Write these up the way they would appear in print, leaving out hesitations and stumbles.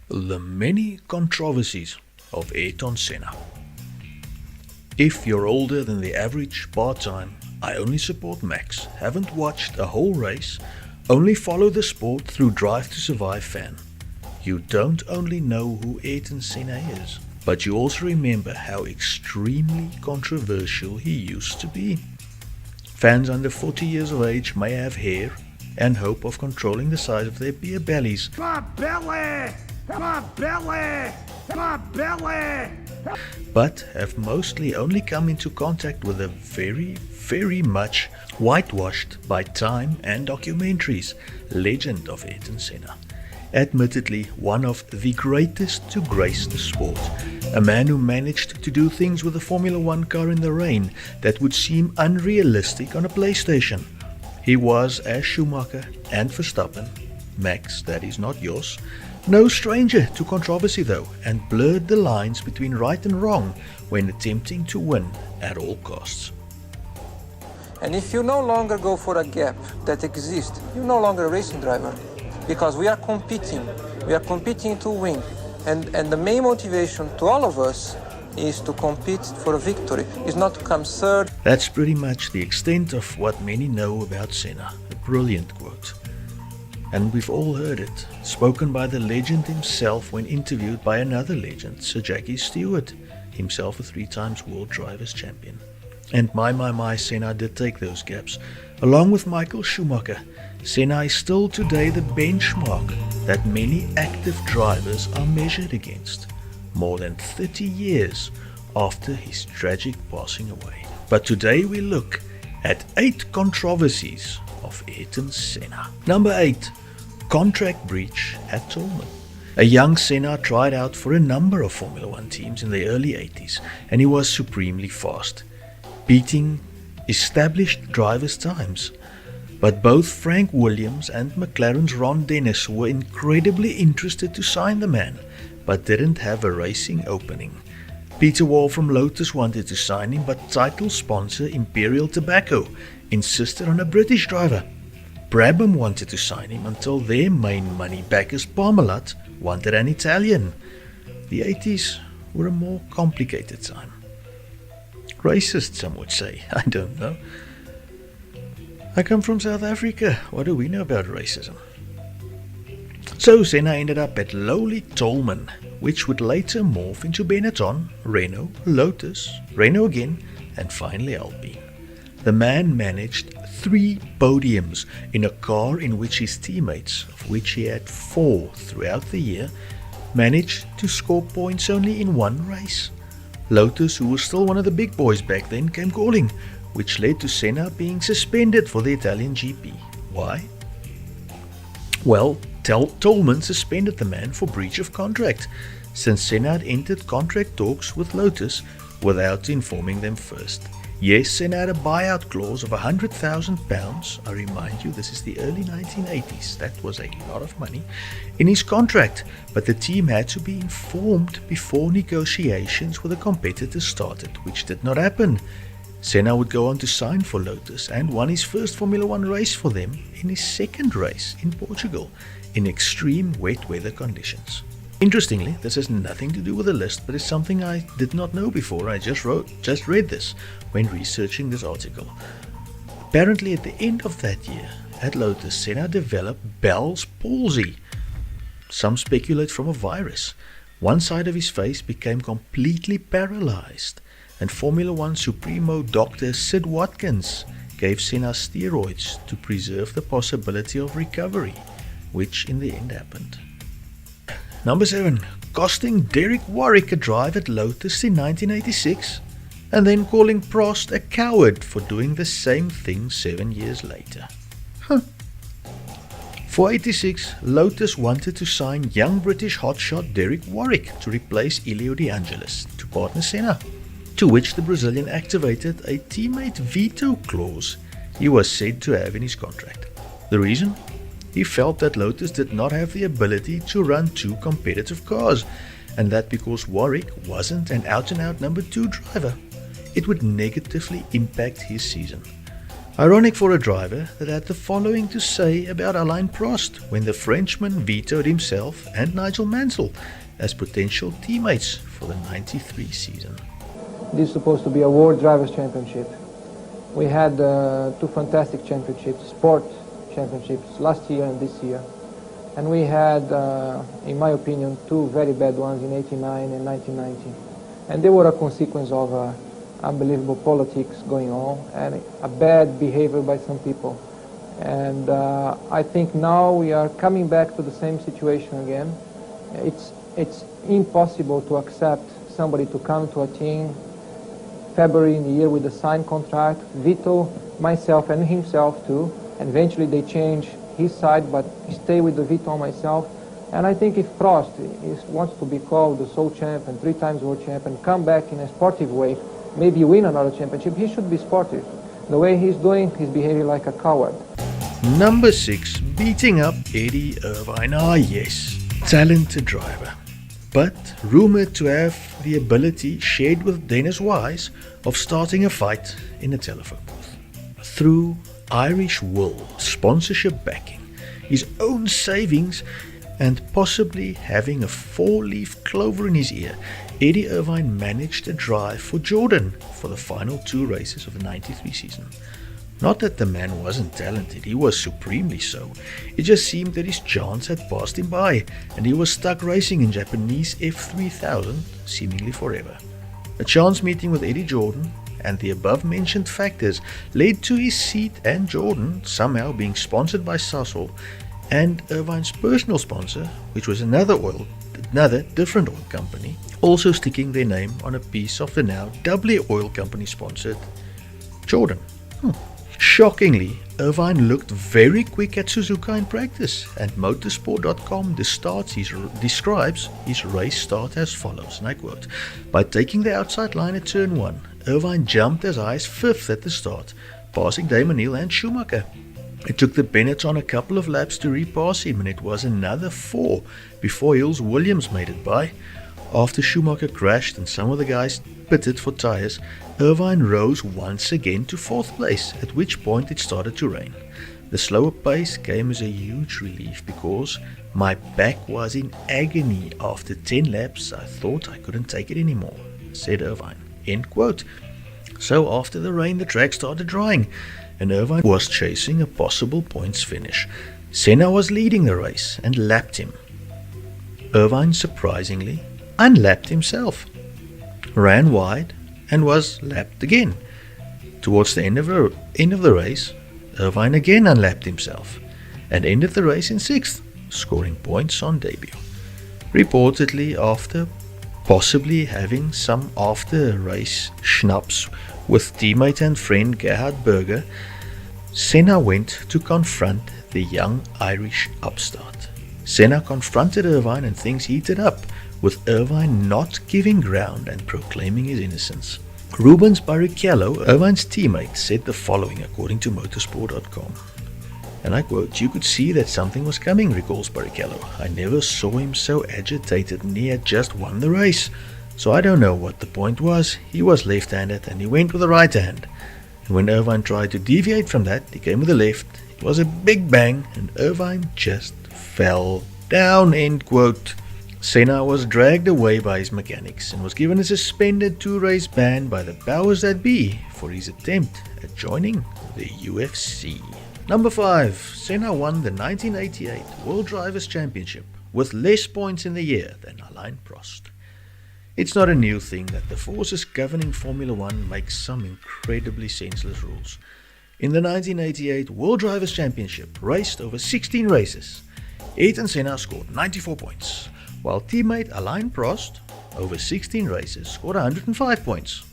The many controversies of Ayrton Senna. If you're older than the average part-time, I only support Max, haven't watched a whole race, only follow the sport through Drive to Survive fan, you don't only know who Ayrton Senna is, but you also remember how extremely controversial he used to be. Fans under 40 years of age may have hair and hope of controlling the size of their beer bellies. My belly! My belly! My belly! But have mostly only come into contact with a very much whitewashed by time and documentaries legend of Ayrton Senna. Admittedly, one of the greatest to grace the sport. A man who managed to do things with a Formula One car in the rain that would seem unrealistic on a PlayStation. He was, as Schumacher and Verstappen, Max, that is not Jos, no stranger to controversy though, and blurred the lines between right and wrong when attempting to win at all costs. And if you no longer go for a gap that exists, you're no longer a racing driver. Because we are competing to win. And the main motivation to all of us is to compete for a victory, is not to come third. That's pretty much the extent of what many know about Senna, a brilliant quote. And we've all heard it, spoken by the legend himself when interviewed by another legend, Sir Jackie Stewart, himself a 3-time world drivers champion. And my, Senna did take those gaps. Along with Michael Schumacher, Senna is still today the benchmark that many active drivers are measured against, more than 30 years after his tragic passing away. But today we look at 8 controversies of Ayrton Senna. Number 8. Contract breach at Toleman. A young Senna tried out for a number of Formula One teams in the early 80s, and he was supremely fast, beating established drivers' times. But both Frank Williams and McLaren's Ron Dennis were incredibly interested to sign the man, but didn't have a racing opening. Peter Wall from Lotus wanted to sign him, but title sponsor Imperial Tobacco insisted on a British driver. Brabham wanted to sign him until their main money backers Parmalat wanted an Italian. The 80s were a more complicated time. Racist, some would say. I don't know. I come from South Africa. What do we know about racism? So Senna ended up at lowly Toleman, which would later morph into Benetton, Renault, Lotus, Renault again, and finally Alpine. The man managed 3 podiums in a car in which his teammates, of which he had 4 throughout the year, managed to score points only in 1 race. Lotus, who was still one of the big boys back then, came calling, which led to Senna being suspended for the Italian GP. Why? Well, Toleman suspended the man for breach of contract, since Senna had entered contract talks with Lotus without informing them first. Yes, Senna had a buyout clause of £100,000, I remind you, this is the early 1980s, that was a lot of money, in his contract, but the team had to be informed before negotiations with the competitors started, which did not happen. Senna would go on to sign for Lotus and won his first Formula One race for them in his second race in Portugal, in extreme wet weather conditions. Interestingly, this has nothing to do with the list, but is something I did not know before. I just read this when researching this article. Apparently at the end of that year at Lotus, Senna developed Bell's palsy. Some speculate from a virus. One side of his face became completely paralyzed, and Formula One Supremo Dr. Sid Watkins gave Senna steroids to preserve the possibility of recovery, which in the end happened. Number 7. Costing Derek Warwick a drive at Lotus in 1986, and then calling Prost a coward for doing the same thing 7 years later. For 86, Lotus wanted to sign young British hotshot Derek Warwick to replace Elio De Angelis to partner Senna, to which the Brazilian activated a teammate veto clause he was said to have in his contract. The reason? He felt that Lotus did not have the ability to run 2 competitive cars, and that because Warwick wasn't an out-and-out number 2 driver, it would negatively impact his season. Ironic for a driver that had the following to say about Alain Prost when the Frenchman vetoed himself and Nigel Mansell as potential teammates for the 93 season. This is supposed to be a World Drivers' Championship. We had two fantastic championships, sport championships, last year and this year. And we had, in my opinion, two very bad ones in '89 and 1990. And they were a consequence of unbelievable politics going on and a bad behavior by some people. And I think now we are coming back to the same situation again. It's impossible to accept somebody to come to a team February in the year with a signed contract, veto myself and himself too, and eventually they change his side but stay with the veto on myself. And I think if Prost wants to be called the sole champ and 3 times world champ and come back in a sportive way, maybe win another championship, he should be sportive. The way he's doing, he's behaving like a coward. Number 6, beating up Eddie Irvine. Ah yes, talented driver, but rumored to have the ability shared with Dennis Wise of starting a fight in a telephone booth. Through Irish wool, sponsorship backing, his own savings, and possibly having a 4-leaf clover in his ear, Eddie Irvine managed to drive for Jordan for the final 2 races of the 93 season. Not that the man wasn't talented, he was supremely so. It just seemed that his chance had passed him by, and he was stuck racing in Japanese F3000 seemingly forever. A chance meeting with Eddie Jordan and the above-mentioned factors led to his seat and Jordan somehow being sponsored by Sasol and Irvine's personal sponsor, which was another different oil company, also sticking their name on a piece of the now doubly oil company sponsored Jordan. Shockingly, Irvine looked very quick at Suzuka in practice, and motorsport.com describes his race start as follows, and I quote, "By taking the outside line at turn 1, Irvine jumped as high as 5th at the start, passing Damon Hill and Schumacher. It took the Benetton a couple of laps to repass him, and it was another 4 before Hill's Williams made it by. After Schumacher crashed and some of the guys pitted for tyres, Irvine rose once again to 4th place, at which point it started to rain. The slower pace came as a huge relief because my back was in agony. After 10 laps, I thought I couldn't take it anymore," said Irvine. End quote. So after the rain, the track started drying, and Irvine was chasing a possible points finish. Senna was leading the race and lapped him. Irvine surprisingly unlapped himself, ran wide, and was lapped again. Towards the end of the race, Irvine again unlapped himself and ended the race in 6th, scoring points on debut. Reportedly, after possibly having some after-race schnapps with teammate and friend Gerhard Berger, Senna went to confront the young Irish upstart. Senna confronted Irvine and things heated up, with Irvine not giving ground and proclaiming his innocence. Rubens Barrichello, Irvine's teammate, said the following according to motorsport.com. And I quote, "You could see that something was coming," recalls Barrichello. "I never saw him so agitated, and he had just won the race. So I don't know what the point was. He was left-handed and he went with the right hand. And when Irvine tried to deviate from that, he came with the left. It was a big bang and Irvine just fell down," end quote. Senna was dragged away by his mechanics and was given a suspended 2-race ban by the powers that be for his attempt at joining the UFC. Number 5. Senna won the 1988 World Drivers' Championship with less points in the year than Alain Prost. It's not a new thing that the forces governing Formula 1 make some incredibly senseless rules. In the 1988 World Drivers' Championship, raced over 16 races, Ayrton Senna scored 94 points, while teammate Alain Prost, over 16 races, scored 105 points.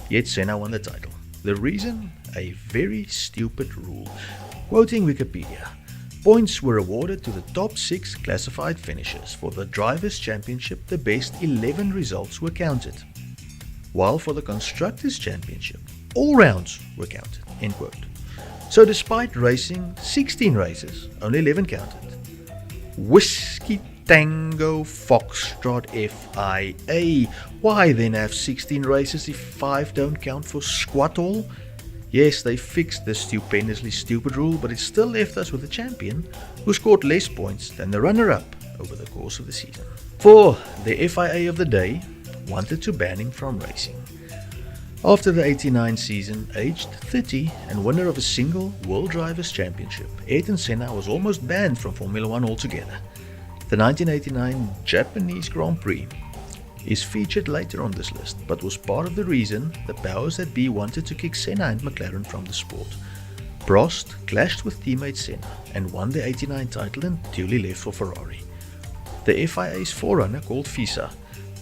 Yet Senna won the title. The reason? A very stupid rule. Quoting Wikipedia, points were awarded to the top 6 classified finishers. For the Drivers' Championship, the best 11 results were counted, while for the Constructors' Championship, all rounds were counted. End quote. So despite racing 16 races, only 11 counted. Whiskey Tango Foxtrot FIA. Why then have 16 races if 5 don't count for squat all? Yes, they fixed this stupendously stupid rule, but it still left us with a champion who scored less points than the runner-up over the course of the season. 4. The FIA of the day wanted to ban him from racing. After the 89 season, aged 30 and winner of a single World Drivers' Championship, Ayrton Senna was almost banned from Formula 1 altogether. The 1989 Japanese Grand Prix is featured later on this list, but was part of the reason the powers that be wanted to kick Senna and McLaren from the sport. Prost clashed with teammate Senna and won the 89 title and duly left for Ferrari. The FIA's forerunner, called FISA,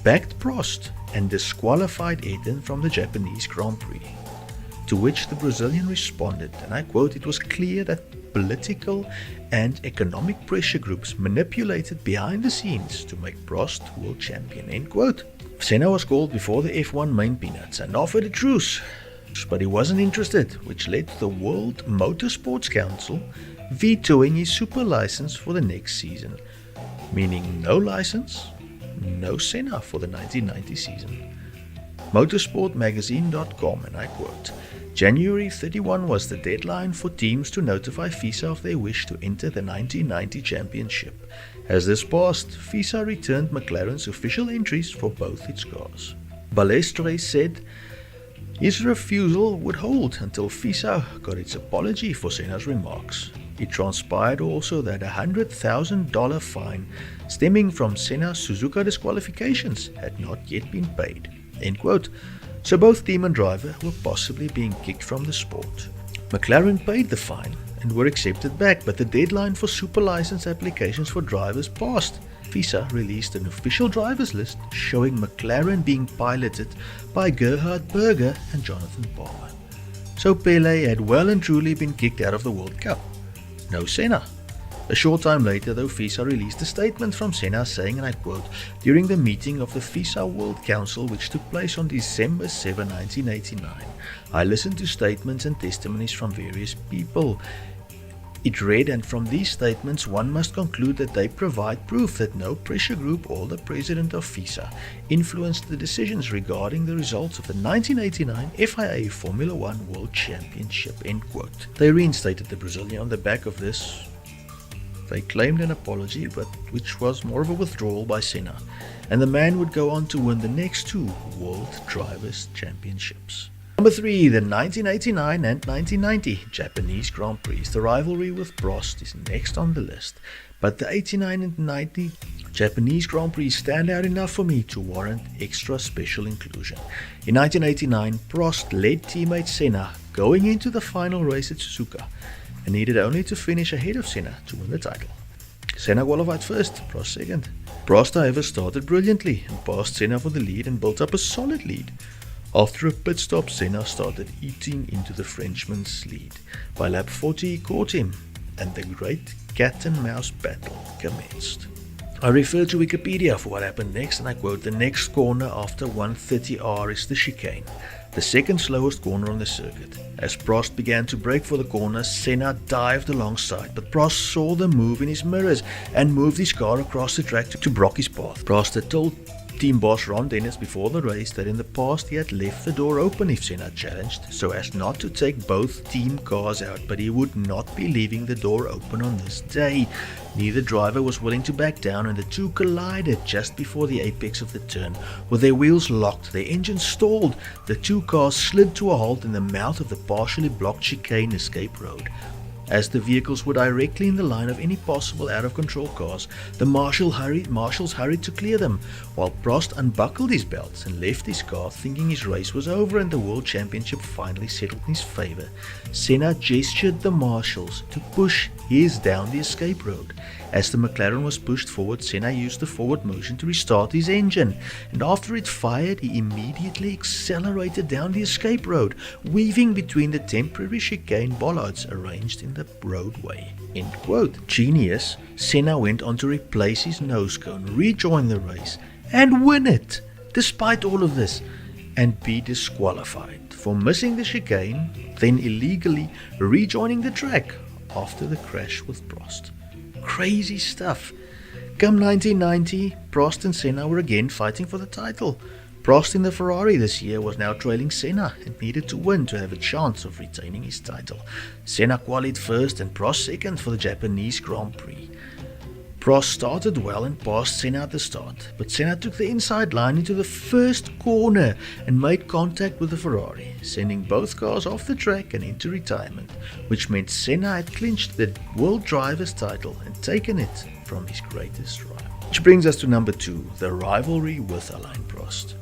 backed Prost and disqualified Ayrton from the Japanese Grand Prix. To which the Brazilian responded, and I quote, "It was clear that political and economic pressure groups manipulated behind the scenes to make Prost world champion," end quote. Senna was called before the F1 main peanuts and offered a truce, but he wasn't interested, which led to the World Motorsports Council vetoing his super license for the next season, meaning no license, no Senna for the 1990 season. Motorsportmagazine.com, and I quote, "January 31 was the deadline for teams to notify FISA of their wish to enter the 1990 championship. As this passed, FISA returned McLaren's official entries for both its cars." Balestre said his refusal would hold until FISA got its apology for Senna's remarks. It transpired also that a $100,000 fine stemming from Senna's Suzuka disqualifications had not yet been paid, end quote. So both team and driver were possibly being kicked from the sport. McLaren paid the fine and were accepted back, but the deadline for super license applications for drivers passed. FISA released an official drivers list showing McLaren being piloted by Gerhard Berger and Jonathan Palmer. So Pele had well and truly been kicked out of the World Cup. No Senna. A short time later, though, FISA released a statement from Senna saying, and I quote, "During the meeting of the FISA World Council, which took place on December 7, 1989, I listened to statements and testimonies from various people." It read, "And from these statements one must conclude that they provide proof that no pressure group or the president of FISA influenced the decisions regarding the results of the 1989 FIA Formula 1 World Championship," end quote. They reinstated the Brazilian on the back of this. They claimed an apology, but which was more of a withdrawal by Senna, and the man would go on to win the next two World Drivers' Championships. Number 3, the 1989 and 1990 Japanese Grand Prix. The rivalry with Prost is next on the list, but the 89 and 90 Japanese Grand Prix stand out enough for me to warrant extra special inclusion. In 1989, Prost led teammate Senna going into the final race at Suzuka, and needed only to finish ahead of Senna to win the title. Senna qualified first, Prost second. Prost, however, started brilliantly and passed Senna for the lead and built up a solid lead. After a pit stop, Senna started eating into the Frenchman's lead. By lap 40, he caught him, and the great cat and mouse battle commenced. I refer to Wikipedia for what happened next, and I quote, "The next corner after 130R is the chicane, the second slowest corner on the circuit. As Prost began to brake for the corner, Senna dived alongside, but Prost saw the move in his mirrors and moved his car across the track to block his path. Prost had told team boss Ron Dennis before the race that in the past he had left the door open if Senna challenged, so as not to take both team cars out, but he would not be leaving the door open on this day. Neither driver was willing to back down, and the two collided just before the apex of the turn. With their wheels locked, their engines stalled, the two cars slid to a halt in the mouth of the partially blocked chicane escape road. As the vehicles were directly in the line of any possible out-of-control cars, the marshals hurried to clear them, while Prost unbuckled his belts and left his car, thinking his race was over and the World Championship finally settled in his favor. Senna gestured the marshals to push his down the escape road. As the McLaren was pushed forward, Senna used the forward motion to restart his engine, and after it fired, he immediately accelerated down the escape road, weaving between the temporary chicane bollards arranged in the roadway. End quote. Genius, Senna went on to replace his nose cone, rejoin the race, and win it, despite all of this, and be disqualified for missing the chicane, then illegally rejoining the track after the crash with Prost. Crazy stuff. Come 1990, Prost and Senna were again fighting for the title. Prost in the Ferrari this year was now trailing Senna and needed to win to have a chance of retaining his title. Senna qualified first and Prost second for the Japanese Grand Prix. Prost started well and passed Senna at the start, but Senna took the inside line into the first corner and made contact with the Ferrari, sending both cars off the track and into retirement, which meant Senna had clinched the World Drivers' title and taken it from his greatest rival. Which brings us to number 2, the rivalry with Alain Prost.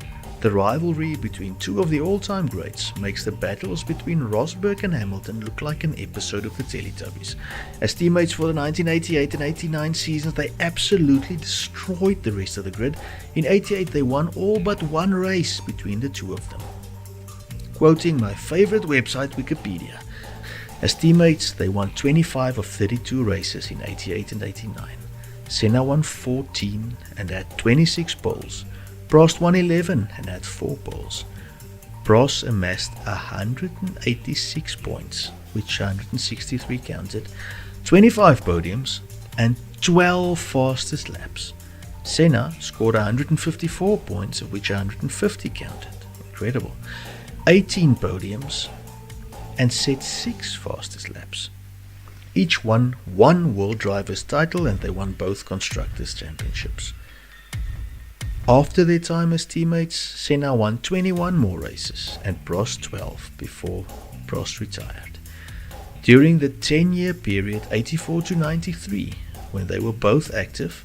The rivalry between two of the all-time greats makes the battles between Rosberg and Hamilton look like an episode of the Teletubbies. As teammates for the 1988 and 89 seasons, they absolutely destroyed the rest of the grid. In 88, they won all but one race between the two of them. Quoting my favorite website, Wikipedia, as teammates, they won 25 of 32 races in 88 and 89. Senna won 14 and had 26 poles. Prost won 11 and had 4 poles. Prost amassed 186 points, which 163 counted, 25 podiums and 12 fastest laps. Senna scored 154 points, of which 150 counted. Incredible. 18 podiums and set 6 fastest laps. Each won one World Drivers' title and they won both Constructors' Championships. After their time as teammates, Senna won 21 more races and Prost 12 before Prost retired. During the 10-year period 84 to 93, when they were both active,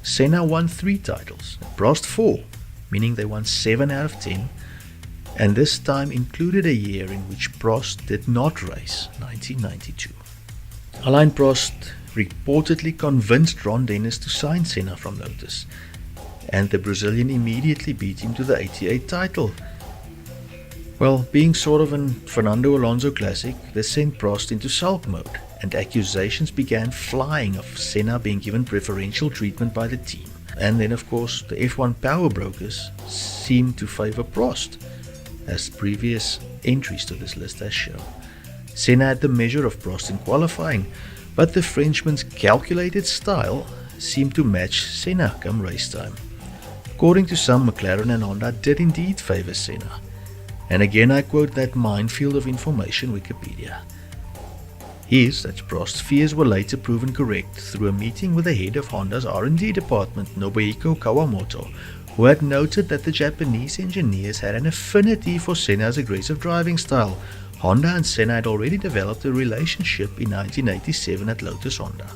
Senna won 3 titles, and Prost 4, meaning they won 7 out of 10, and this time included a year in which Prost did not race, 1992. Alain Prost reportedly convinced Ron Dennis to sign Senna from Lotus, and the Brazilian immediately beat him to the 88 title. Well, being sort of an Fernando Alonso classic, this sent Prost into sulk mode, and accusations began flying of Senna being given preferential treatment by the team. And then of course the F1 power brokers seemed to favour Prost, as previous entries to this list has shown. Senna had the measure of Prost in qualifying, but the Frenchman's calculated style seemed to match Senna come race time. According to some, McLaren and Honda did indeed favour Senna. And again I quote that minefield of information, Wikipedia. His, that's Prost's, fears were later proven correct through a meeting with the head of Honda's R&D department, Nobuhiko Kawamoto, who had noted that the Japanese engineers had an affinity for Senna's aggressive driving style. Honda and Senna had already developed a relationship in 1987 at Lotus Honda,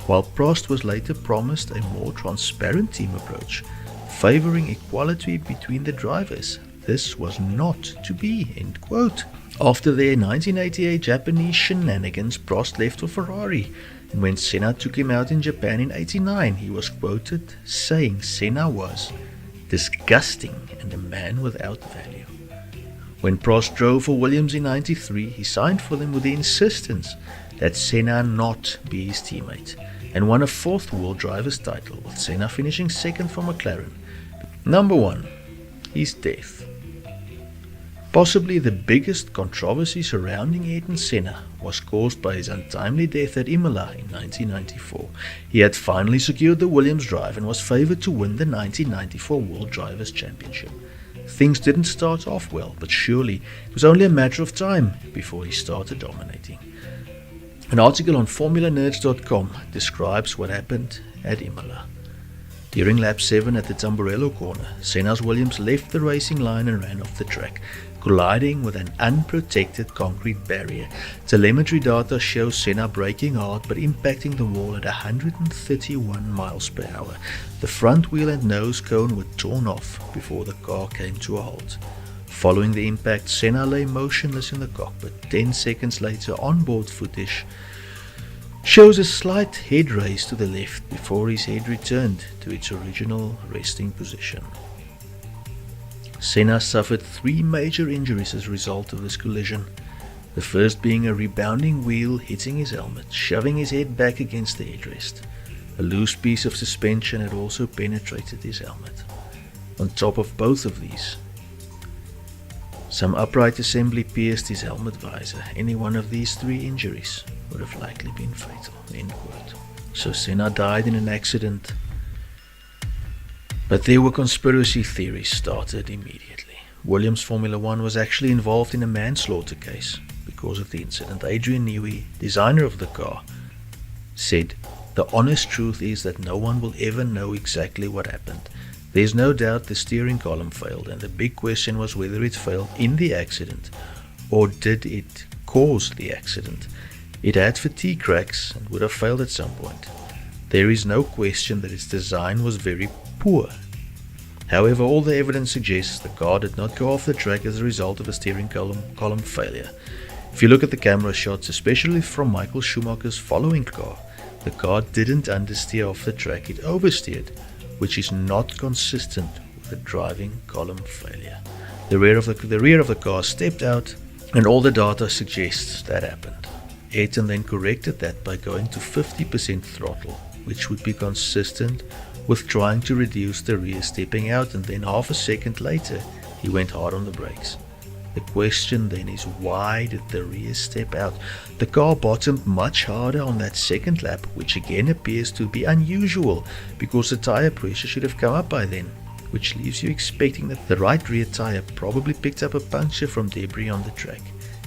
while Prost was later promised a more transparent team approach, favouring equality between the drivers. This was not to be, end quote. After their 1988 Japanese shenanigans, Prost left for Ferrari, and when Senna took him out in Japan in 89, he was quoted saying Senna was disgusting and a man without value. When Prost drove for Williams in 93, he signed for them with the insistence that Senna not be his teammate, and won a 4th World Drivers' title, with Senna finishing 2nd for McLaren. Number 1. His death. Possibly the biggest controversy surrounding Ayrton Senna was caused by his untimely death at Imola in 1994. He had finally secured the Williams drive and was favoured to win the 1994 World Drivers' Championship. Things didn't start off well, but surely it was only a matter of time before he started dominating. An article on FormulaNerds.com describes what happened at Imola. During lap 7 at the Tamburello corner, Senna's Williams left the racing line and ran off the track, colliding with an unprotected concrete barrier. Telemetry data shows Senna braking hard but impacting the wall at 131 miles per hour. The front wheel and nose cone were torn off before the car came to a halt. Following the impact, Senna lay motionless in the cockpit. 10 seconds later, onboard footage shows a slight head raise to the left before his head returned to its original resting position. Senna suffered 3 major injuries as a result of this collision, the first being a rebounding wheel hitting his helmet, shoving his head back against the headrest. A loose piece of suspension had also penetrated his helmet. On top of both of these, some upright assembly pierced his helmet visor. Any one of these 3 injuries would have likely been fatal, end quote. So Senna died in an accident, But there were conspiracy theories started immediately. Williams Formula One was actually involved in a manslaughter case because of the incident. Adrian Newey, designer of the car, said, "The honest truth is that no one will ever know exactly what happened. There's no doubt the steering column failed, and the big question was whether it failed in the accident or did it cause the accident. It had fatigue cracks and would have failed at some point. There is no question that its design was very poor. However, all the evidence suggests the car did not go off the track as a result of a steering column failure. If you look at the camera shots, especially from Michael Schumacher's following car, the car didn't understeer off the track, it oversteered, which is not consistent with a driving column failure. The rear of the car stepped out, and all the data suggests that happened. Ayrton then corrected that by going to 50% throttle, which would be consistent with trying to reduce the rear stepping out, and then half a second later he went hard on the brakes. The question then is, why did the rear step out? The car bottomed much harder on that second lap, which again appears to be unusual because the tire pressure should have come up by then, which leaves you expecting that the right rear tire probably picked up a puncture from debris on the track.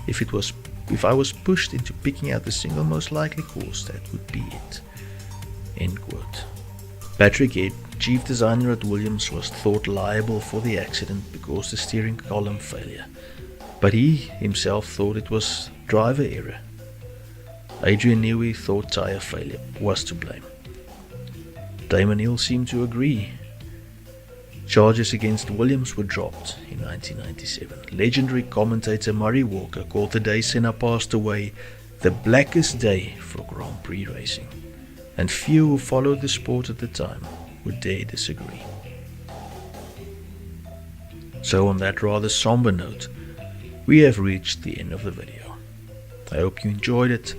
If I was pushed into picking out the single most likely cause, that would be it." End quote. Patrick Head, chief designer at Williams, was thought liable for the accident because the steering column failure, but he himself thought it was driver error. Adrian Newey thought tire failure was to blame. Damon Hill seemed to agree. Charges against Williams were dropped in 1997. Legendary commentator Murray Walker called the day Senna passed away the blackest day for Grand Prix racing, and few who followed the sport at the time would dare disagree. So on that rather somber note, we have reached the end of the video. I hope you enjoyed it,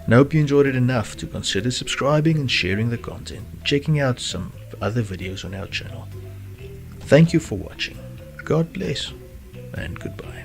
and I hope you enjoyed it enough to consider subscribing and sharing the content, and checking out some other videos on our channel. Thank you for watching. God bless, and goodbye.